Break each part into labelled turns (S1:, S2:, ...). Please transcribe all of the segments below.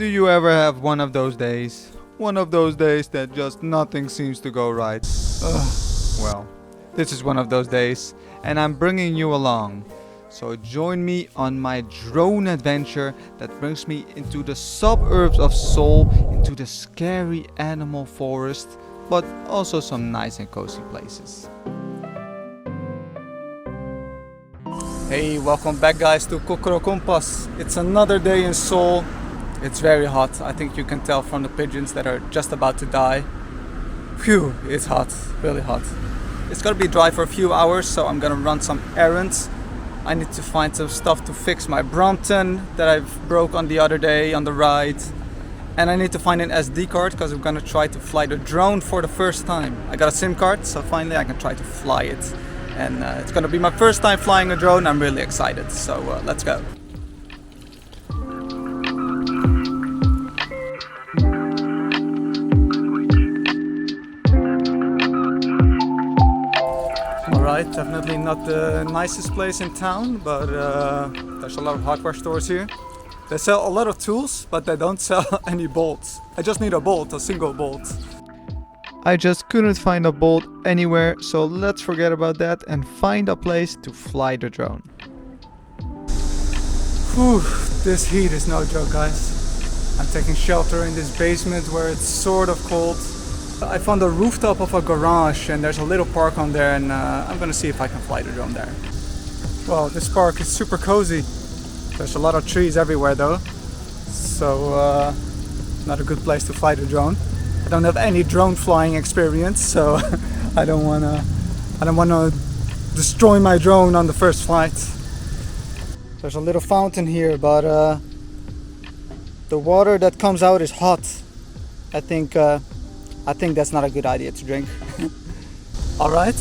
S1: Do you ever have one of those days? One of those days that just nothing seems to go right. Well, this is one of those days, and I'm bringing you along. So join me on my drone adventure that brings me into the suburbs of Seoul, into the scary animal forest, but also some nice and cozy places. Hey, welcome back guys to Kokoro Kompas. It's another day in Seoul. It's very hot. I think you can tell from the pigeons that are just about to die. Phew, it's hot, really hot. It's gonna be dry for a few hours, so I'm gonna run some errands. I need to find some stuff to fix my Brompton that I broke on the other day on the ride. And I need to find an SD card because I'm gonna try to fly the drone for the first time. I got a SIM card, so finally I can try to fly it. And it's gonna be my first time flying a drone. I'm really excited, so let's go. Alright, definitely not the nicest place in town, but there's a lot of hardware stores here. They sell a lot of tools, but they don't sell any bolts. I just need a bolt, a single bolt. I just couldn't find a bolt anywhere, so let's forget about that and find a place to fly the drone. Whew, this heat is no joke, guys. I'm taking shelter in this basement where it's sort of cold. I found the rooftop of a garage and there's a little park on there, and I'm gonna see if I can fly the drone there. Well, this park is super cozy. There's a lot of trees everywhere though, so not a good place to fly the drone. I don't have any drone flying experience, so I don't wanna destroy my drone on the first flight. There's a little fountain here, but the water that comes out is hot. I think that's not a good idea to drink. Alright,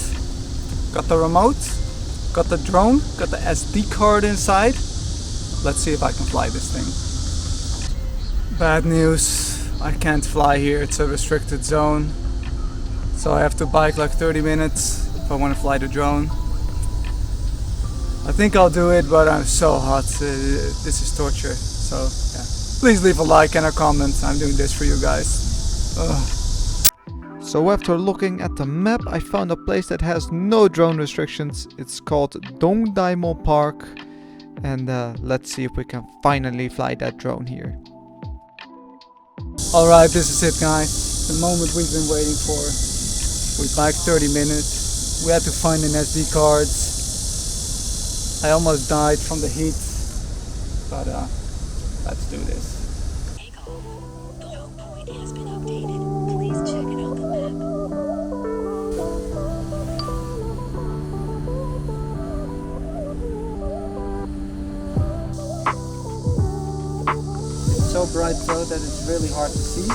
S1: got the remote, got the drone, got the SD card inside. Let's see if I can fly this thing. Bad news, I can't fly here, it's a restricted zone. So I have to bike like 30 minutes if I want to fly the drone. I think I'll do it, but I'm so hot, this is torture. So yeah, please leave a like and a comment, I'm doing this for you guys. Ugh. So after looking at the map, I found a place that has no drone restrictions. It's called Dongdaemun Park, and let's see if we can finally fly that drone here. Alright, this is it guys, the moment we've been waiting for. We biked 30 minutes, we had to find an SD card. I almost died from the heat, but let's do this.
S2: The home point has been updated. Please check it on the map.
S1: It's so bright though that it's really hard to see.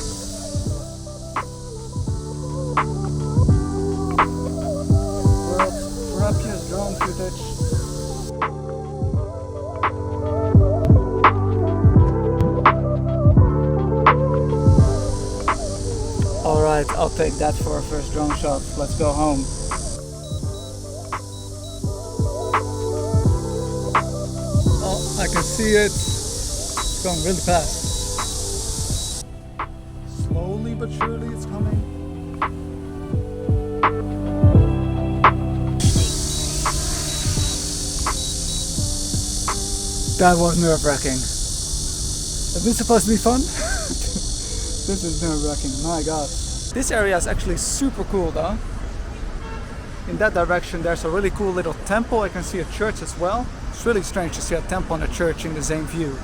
S1: World's crappiest drone footage. Alright, I'll take that for our first drone shot. Let's go home. Oh, I can see it. It's going really fast. Slowly but surely it's coming. That was nerve-wracking. Is this supposed to be fun? This is nerve-wracking, my god. This area is actually super cool though. In that direction there's a really cool little temple. I can see a church as well. It's really strange to see a temple and a church in the same view.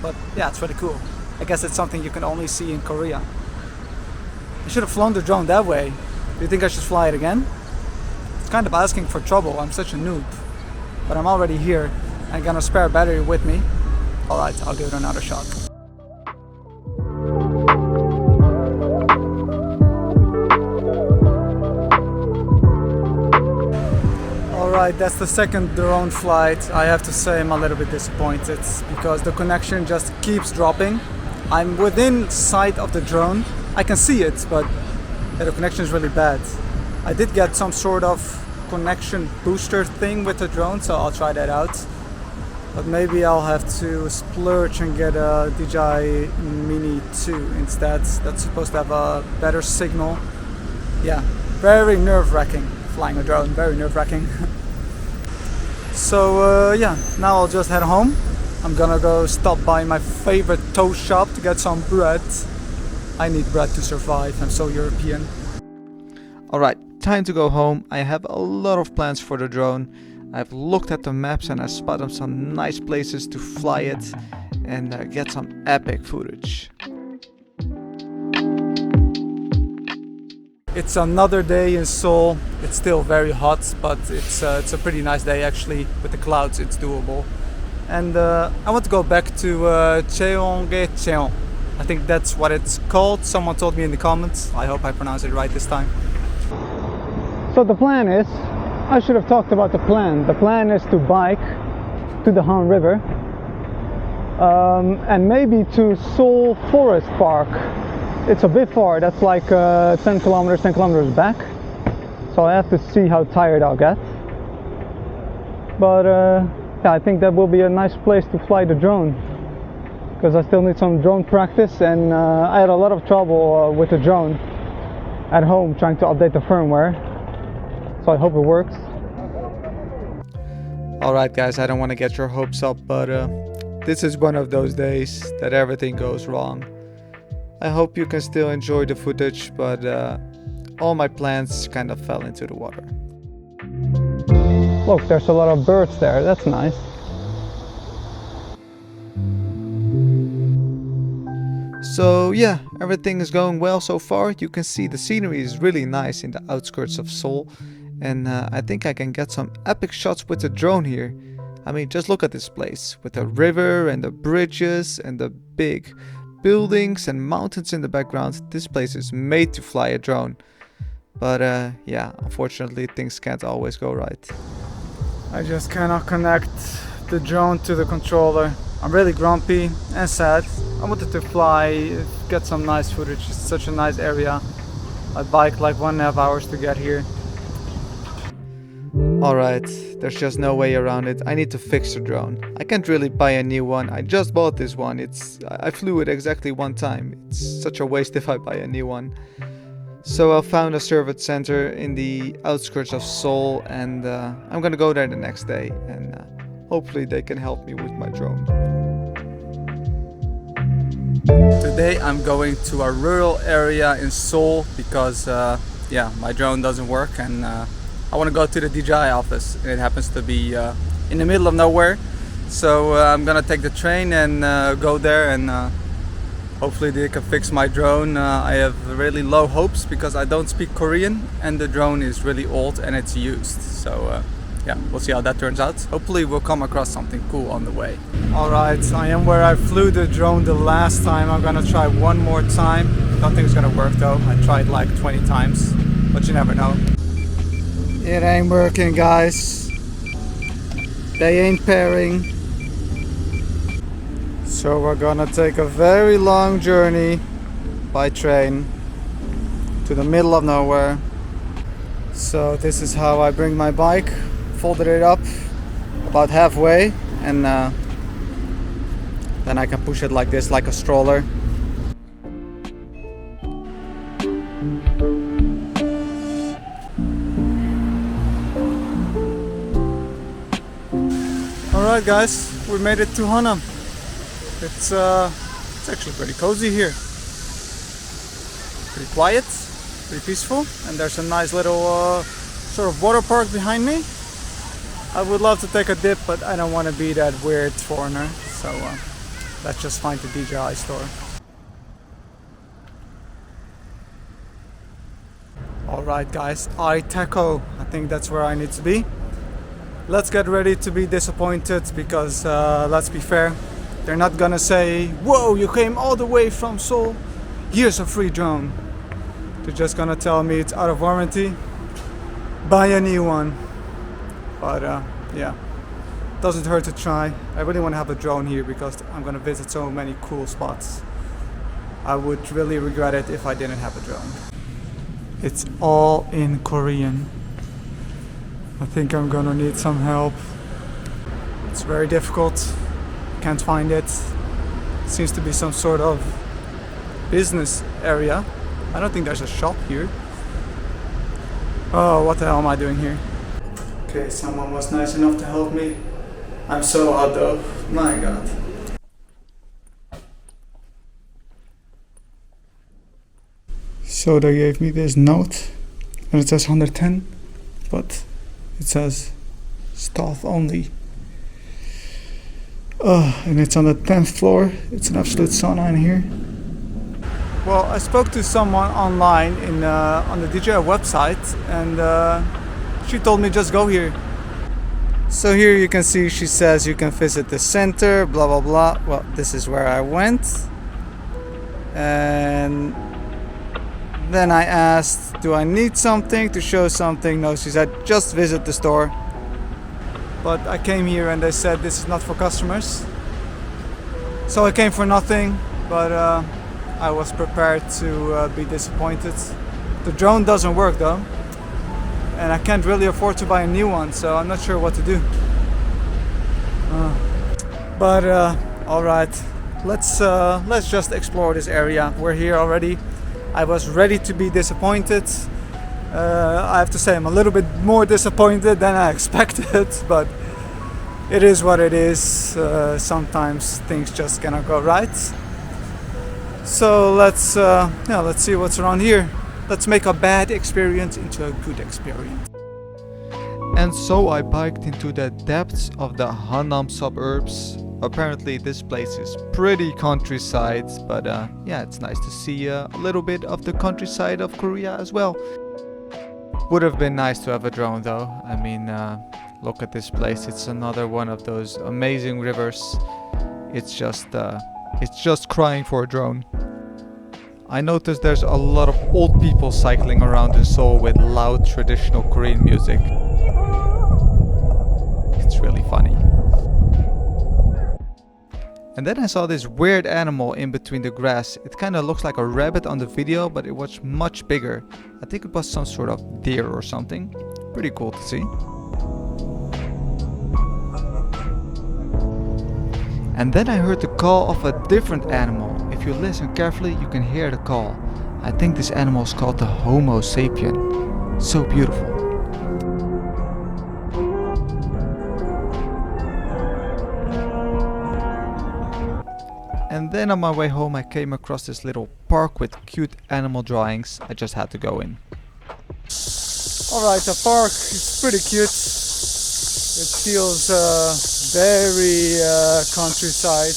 S1: But yeah, it's really cool. I guess it's something you can only see in Korea. I should have flown the drone that way. Do you think I should fly it again? It's kind of asking for trouble. I'm such a noob. But I'm already here. I'm gonna spare battery with me. Alright, I'll give it another shot. Alright, that's the second drone flight. I have to say I'm a little bit disappointed because the connection just keeps dropping. I'm within sight of the drone. I can see it, but the connection is really bad. I did get some sort of connection booster thing with the drone, so I'll try that out. But maybe I'll have to splurge and get a DJI Mini 2 instead. That's supposed to have a better signal. Yeah, very nerve-wracking flying a drone, very nerve-wracking. So yeah, now I'll just head home. I'm gonna go stop by my favorite toast shop to get some bread. I need bread to survive, I'm so European. Alright, time to go home. I have a lot of plans for the drone. I've looked at the maps and I spotted some nice places to fly it and get some epic footage. It's another day in Seoul. It's still very hot, but it's a pretty nice day actually. With the clouds, it's doable. And I want to go back to Cheonggaecheon. I think that's what it's called. Someone told me in the comments. I hope I pronounced it right this time. So the plan is, I should have talked about the plan. The plan is to bike to the Han River and maybe to Seoul Forest Park. It's a bit far, that's like 10 kilometers back. So I have to see how tired I'll get. But yeah, I think that will be a nice place to fly the drone. Because I still need some drone practice, and I had a lot of trouble with the drone at home trying to update the firmware. So I hope it works. Alright guys, I don't want to get your hopes up, but this is one of those days that everything goes wrong. I hope you can still enjoy the footage, but all my plans kind of fell into the water. Look, there's a lot of birds there, that's nice. So yeah, everything is going well so far. You can see the scenery is really nice in the outskirts of Seoul. And I think I can get some epic shots with the drone here. I mean, just look at this place with the river and the bridges and the big buildings and mountains in the background. This place is made to fly a drone. But yeah, unfortunately things can't always go right. I just cannot connect the drone to the controller. I'm really grumpy and sad. I wanted to fly, get some nice footage. It's such a nice area. I biked like 1.5 hours to get here. Alright, there's just no way around it. I need to fix the drone. I can't really buy a new one. I just bought this one. I flew it exactly one time. It's such a waste if I buy a new one. So I found a service center in the outskirts of Seoul, and I'm gonna go there the next day, and hopefully they can help me with my drone. Today I'm going to a rural area in Seoul because yeah, my drone doesn't work, and I want to go to the DJI office. It happens to be in the middle of nowhere, so I'm gonna take the train and go there, and hopefully they can fix my drone. I have really low hopes because I don't speak Korean and the drone is really old and it's used. So yeah, we'll see how that turns out. Hopefully we'll come across something cool on the way. Alright, I am where I flew the drone the last time. I'm gonna try one more time. Don't think it's gonna work though. I tried like 20 times, but you never know. It ain't working, guys. They ain't pairing. So we're gonna take a very long journey by train to the middle of nowhere. So this is how I bring my bike. Folded it up about halfway, and then I can push it like this, like a stroller. Alright guys, we made it to Hanam. It's actually pretty cozy here. Pretty quiet, pretty peaceful, and there's a nice little sort of water park behind me. I would love to take a dip, but I don't want to be that weird foreigner, so let's just find the DJI store. Alright guys, Aiteco, I think that's where I need to be. Let's get ready to be disappointed because let's be fair, they're not gonna say, whoa, you came all the way from Seoul, here's a free drone. They're just gonna tell me it's out of warranty, buy a new one. But yeah, doesn't hurt to try. I really want to have a drone here because I'm gonna visit so many cool spots. I would really regret it if I didn't have a drone. It's all in Korean. I think I'm gonna need some help. It's very difficult. Can't find it. Seems to be some sort of business area. I don't think there's a shop here. Oh, what the hell am I doing here? Okay, someone was nice enough to help me. I'm so hot though. My god. So they gave me this note and it says 110, but it says staff only. And it's on the 10th floor. It's an absolute sauna in here. Well, I spoke to someone online on the DJI website, and she told me just go here. So here you can see she says you can visit the center, blah blah blah. Well, this is where I went, and then I asked, do I need something to show something? No, she said just visit the store. But I came here and they said this is not for customers. So I came for nothing, but I was prepared to be disappointed. The drone doesn't work though, and I can't really afford to buy a new one, so I'm not sure what to do. But all right, let's just explore this area. We're here already. I was ready to be disappointed. I have to say I'm a little bit more disappointed than I expected, but it is what it is. Sometimes things just cannot go right. So let's see what's around here. Let's make a bad experience into a good experience. And so I biked into the depths of the Hanam suburbs. Apparently this place is pretty countryside, but yeah, it's nice to see a little bit of the countryside of Korea as well. Would have been nice to have a drone though. I mean, look at this place. It's another one of those amazing rivers. It's just crying for a drone. I noticed there's a lot of old people cycling around in Seoul with loud traditional Korean music. It's really funny. And then I saw this weird animal in between the grass. It kind of looks like a rabbit on the video, but it was much bigger. I think it was some sort of deer or something. Pretty cool to see. And then I heard the call of a different animal. If you listen carefully, you can hear the call. I think this animal is called the Homo sapien. So beautiful. And then on my way home I came across this little park with cute animal drawings. I just had to go in. Alright, the park is pretty cute. It feels very countryside.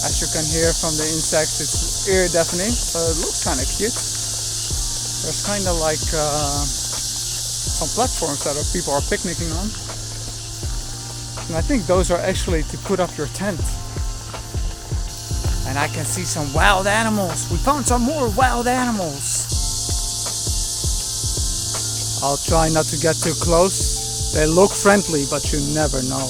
S1: As you can hear from the insects, it's ear deafening, but it looks kind of cute. There's kind of like some platforms that people are picnicking on. And I think those are actually to put up your tent. And I can see some wild animals. We found some more wild animals. I'll try not to get too close. They look friendly, but you never know.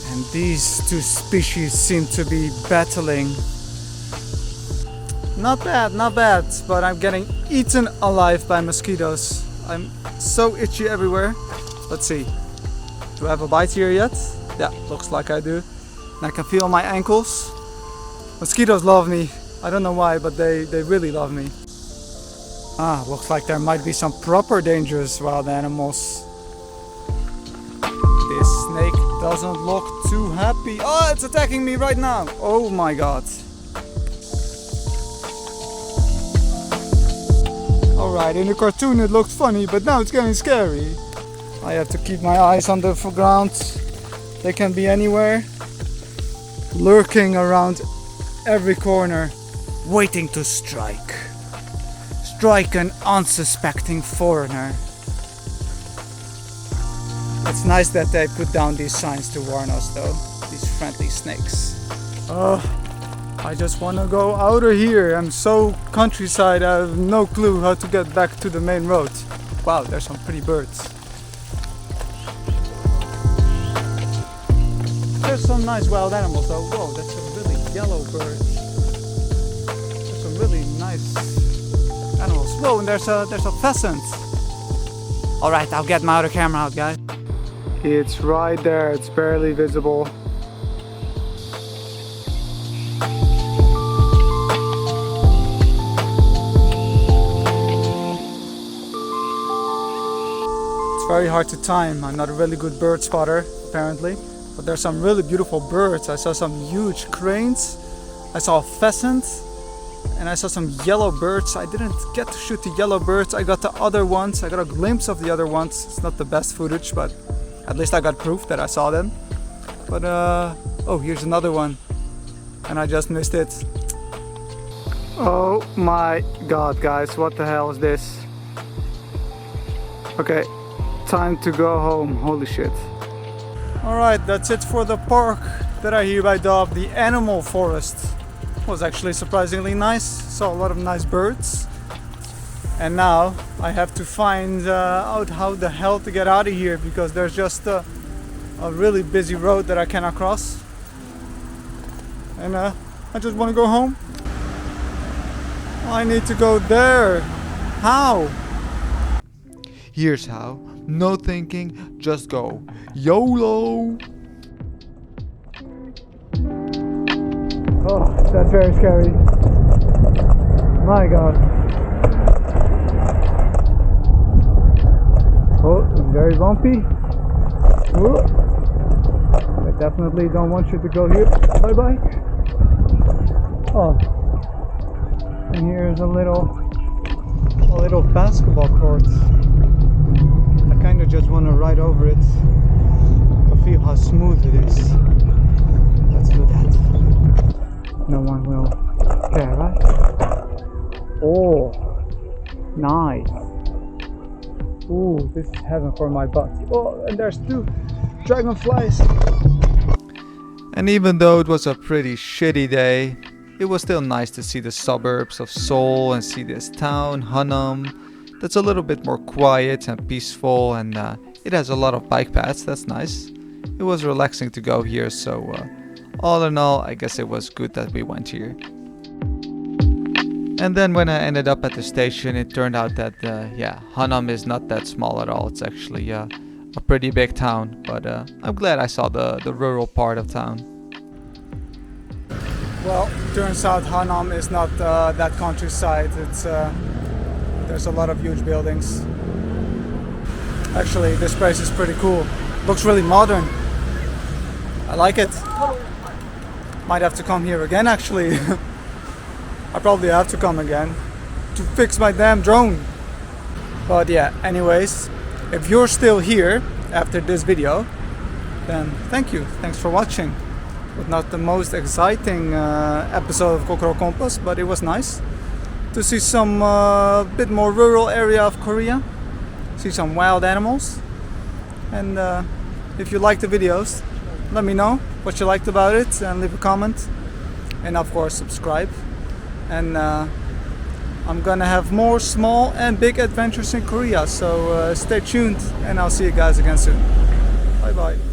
S1: And these two species seem to be battling. Not bad, but I'm getting eaten alive by mosquitoes. I'm so itchy everywhere. Let's see. Do I have a bite here yet? Yeah, looks like I do. And I can feel my ankles. Mosquitoes love me. I don't know why, but they really love me. Looks like there might be some proper dangerous wild animals. This snake doesn't look too happy. Oh, it's attacking me right now. Oh my god. Alright, in the cartoon it looked funny, but now it's getting scary. I have to keep my eyes on the ground. They can be anywhere. Lurking around every corner, waiting to strike. Strike an unsuspecting foreigner. It's nice that they put down these signs to warn us though, these friendly snakes. I just want to go out of here. I'm so countryside, I have no clue how to get back to the main road. Wow, there's some pretty birds. There's some nice wild animals though. Whoa, that's a really yellow bird. There's some really nice animals. Whoa, and there's a pheasant. Alright, I'll get my other camera out, guys. It's right there, it's barely visible. It's very hard to time. I'm not a really good bird spotter, apparently. But there's some really beautiful birds. I saw some huge cranes. I saw a pheasant. And I saw some yellow birds. I didn't get to shoot the yellow birds. I got the other ones. I got a glimpse of the other ones. It's not the best footage, but at least I got proof that I saw them. But oh, here's another one. And I just missed it. Oh my god, guys, what the hell is this? Okay, time to go home. Holy shit. Alright, that's it for the park that I hereby dub the animal forest. Was actually surprisingly nice. Saw a lot of nice birds. And now I have to find out how the hell to get out of here, because there's just a really busy road that I cannot cross. And I just want to go home. I need to go there. How? Here's how. No thinking, just go. YOLO! Oh, that's very scary. My god. Oh, it's very bumpy. Oh. I definitely don't want you to go here. Bye bye. Oh. And here's a little basketball court. I kind of just want to ride over it to feel how smooth it is. Let's do that. No one will care, right? Oh, nice. Ooh, this is heaven for my butt. Oh, and there's 2 dragonflies. And even though it was a pretty shitty day, it was still nice to see the suburbs of Seoul and see this town, Hanam, that's a little bit more quiet and peaceful, and it has a lot of bike paths. That's nice. It was relaxing to go here, so all in all, I guess it was good that we went here. And then when I ended up at the station, it turned out that, yeah, Hanam is not that small at all. It's actually a pretty big town, but I'm glad I saw the rural part of town. Well, turns out Hanam is not that countryside. It's there's a lot of huge buildings. Actually, this place is pretty cool. Looks really modern. I like it. Might have to come here again, actually. I probably have to come again to fix my damn drone. But yeah, anyways, if you're still here after this video, then thank you. Thanks for watching. It was not the most exciting episode of Kokoro Compass, but it was nice to see some bit more rural area of Korea, see some wild animals. And if you like the videos, let me know what you liked about it and leave a comment, and of course subscribe. And I'm gonna have more small and big adventures in Korea, so stay tuned, and I'll see you guys again soon. Bye bye.